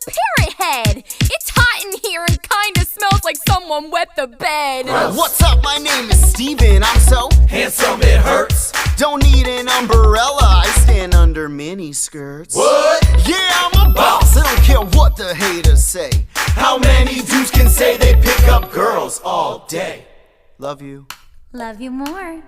Parrot Head! It's hot in here and kinda smells like someone wet the bed. What's up? My name is Steven. I'm so handsome it hurts. don't need an umbrella. I stand under mini skirts. What? Yeah, I'm a boss. I don't care what the haters say. How many dudes can say they pick up girls all day? Love you. Love you more.